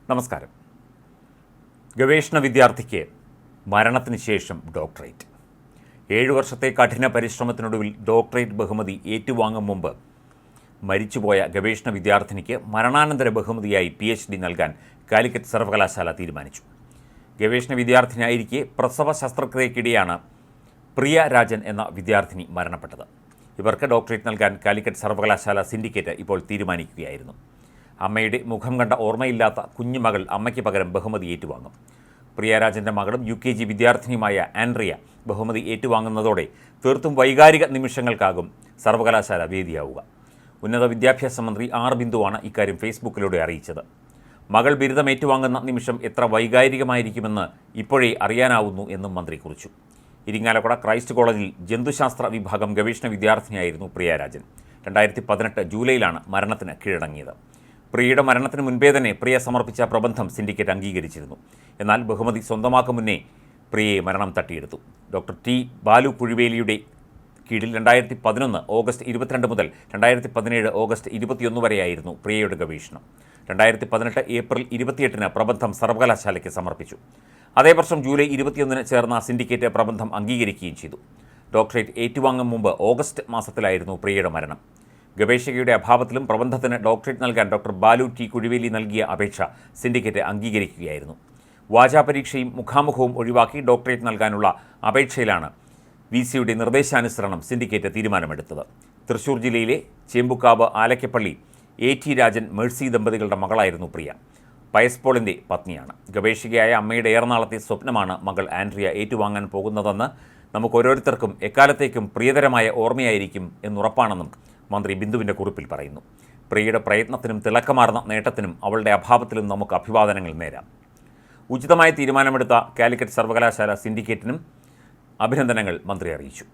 നമസ്കാരം. ഗവേഷണ വിദ്യാർത്ഥിക്ക് മരണത്തിന് ശേഷം ഡോക്ടറേറ്റ്. 7 വർഷത്തെ കഠിന പരിശ്രമത്തിനൊടുവിൽ ഡോക്ടറേറ്റ് ബഹുമതി ഏറ്റുവാങ്ങും മുമ്പ് മരിച്ചുപോയ ഗവേഷണ വിദ്യാർത്ഥിനിക്ക് മരണാനന്തര ബഹുമതിയായി PhD നൽകാൻ കാലിക്കറ്റ് സർവകലാശാല തീരുമാനിച്ചു. ഗവേഷണ വിദ്യാർത്ഥിനിയായിരിക്കെ പ്രസവ ശസ്ത്രക്രിയയ്ക്കിടെയാണ് പ്രിയ രാജൻ എന്ന വിദ്യാർത്ഥിനി മരണപ്പെട്ടത്. ഇവർക്ക് ഡോക്ടറേറ്റ് നൽകാൻ കാലിക്കറ്റ് സർവകലാശാല സിൻഡിക്കേറ്റ് ഇപ്പോൾ തീരുമാനിക്കുകയായിരുന്നു. അമ്മയുടെ മുഖം കണ്ട ഓർമ്മയില്ലാത്ത കുഞ്ഞുമകൾ അമ്മയ്ക്ക് പകരം ബഹുമതി ഏറ്റുവാങ്ങും. പ്രിയരാജൻ്റെ മകളും UKG വിദ്യാർത്ഥിനിയുമായ ആൻഡ്രിയ ബഹുമതി ഏറ്റുവാങ്ങുന്നതോടെ തീർത്തും വൈകാരിക നിമിഷങ്ങൾക്കാകും സർവകലാശാല വേദിയാവുക. ഉന്നത വിദ്യാഭ്യാസ മന്ത്രി R. ബിന്ദുവാണ് ഇക്കാര്യം ഫേസ്ബുക്കിലൂടെ അറിയിച്ചത്. മകൾ ബിരുദം ഏറ്റുവാങ്ങുന്ന നിമിഷം എത്ര വൈകാരികമായിരിക്കുമെന്ന് ഇപ്പോഴേ അറിയാനാവുന്നു എന്നും മന്ത്രി കുറിച്ചു. ഇരിങ്ങാലക്കുട ക്രൈസ്റ്റ് കോളേജിൽ ജന്തുശാസ്ത്ര വിഭാഗം ഗവേഷണ വിദ്യാർത്ഥിനിയായിരുന്നു പ്രിയരാജൻ. 2018 ജൂലൈയിലാണ് മരണത്തിന് കീഴടങ്ങിയത്. പ്രിയയുടെ മരണത്തിന് മുൻപേ തന്നെ പ്രിയ സമർപ്പിച്ച പ്രബന്ധം സിൻഡിക്കേറ്റ് അംഗീകരിച്ചിരുന്നു. എന്നാൽ ബഹുമതി സ്വന്തമാക്കും മുന്നേ പ്രിയയെ മരണം തട്ടിയെടുത്തു. Doctor T. ബാലു കുഴിവേലിയുടെ കീഴിൽ 2011 ഓഗസ്റ്റ് 22 മുതൽ 2017 ഓഗസ്റ്റ് 21 വരെയായിരുന്നു പ്രിയയുടെ ഗവേഷണം. 2018 ഏപ്രിൽ 28 പ്രബന്ധം സർവകലാശാലയ്ക്ക് സമർപ്പിച്ചു. അതേ വർഷം ജൂലൈ 21 ചേർന്ന സിൻഡിക്കേറ്റ് പ്രബന്ധം അംഗീകരിക്കുകയും ചെയ്തു. ഡോക്ടറേറ്റ് ഏറ്റുവാങ്ങും മുമ്പ് ഓഗസ്റ്റ് മാസത്തിലായിരുന്നു പ്രിയയുടെ മരണം. ഗവേഷകയുടെ അഭാവത്തിലും പ്രബന്ധത്തിന് ഡോക്ടറേറ്റ് നൽകാൻ ഡോക്ടർ ബാലു T. കുഴിവേലി നൽകിയ അപേക്ഷ സിൻഡിക്കേറ്റ് അംഗീകരിക്കുകയായിരുന്നു. വാചാപരീക്ഷയും മുഖാമുഖവും ഒഴിവാക്കി ഡോക്ടറേറ്റ് നൽകാനുള്ള അപേക്ഷയിലാണ് VCയുടെ നിർദ്ദേശാനുസരണം സിൻഡിക്കേറ്റ് തീരുമാനമെടുത്തത്. തൃശൂർ ജില്ലയിലെ ചേമ്പുക്കാവ് ആലക്കപ്പള്ളി AT രാജൻ മേഴ്സി ദമ്പതികളുടെ മകളായിരുന്നു പ്രിയ. പയസ് പോളിൻ്റെ പത്നിയാണ്. ഗവേഷകയായ അമ്മയുടെ ഏറെനാളത്തെ സ്വപ്നമാണ് മകൾ ആൻഡ്രിയ ഏറ്റുവാങ്ങാൻ പോകുന്നതെന്ന് നമുക്കോരോരുത്തർക്കും എക്കാലത്തേക്കും പ്രിയതരമായ ഓർമ്മയായിരിക്കും എന്നുറപ്പാണെന്നും മന്ത്രി ബിന്ദുവിൻ്റെ കുറിപ്പിൽ പറയുന്നു. പ്രിയയുടെ പ്രയത്നത്തിനും തിളക്കമാർന്ന നേട്ടത്തിനും അവളുടെ അഭാവത്തിലും നമുക്ക് അഭിവാദനങ്ങൾ നേരാം. ഉചിതമായ തീരുമാനമെടുത്ത കാലിക്കറ്റ് സർവകലാശാല സിൻഡിക്കേറ്റിനും അഭിനന്ദനങ്ങൾ മന്ത്രി അറിയിച്ചു.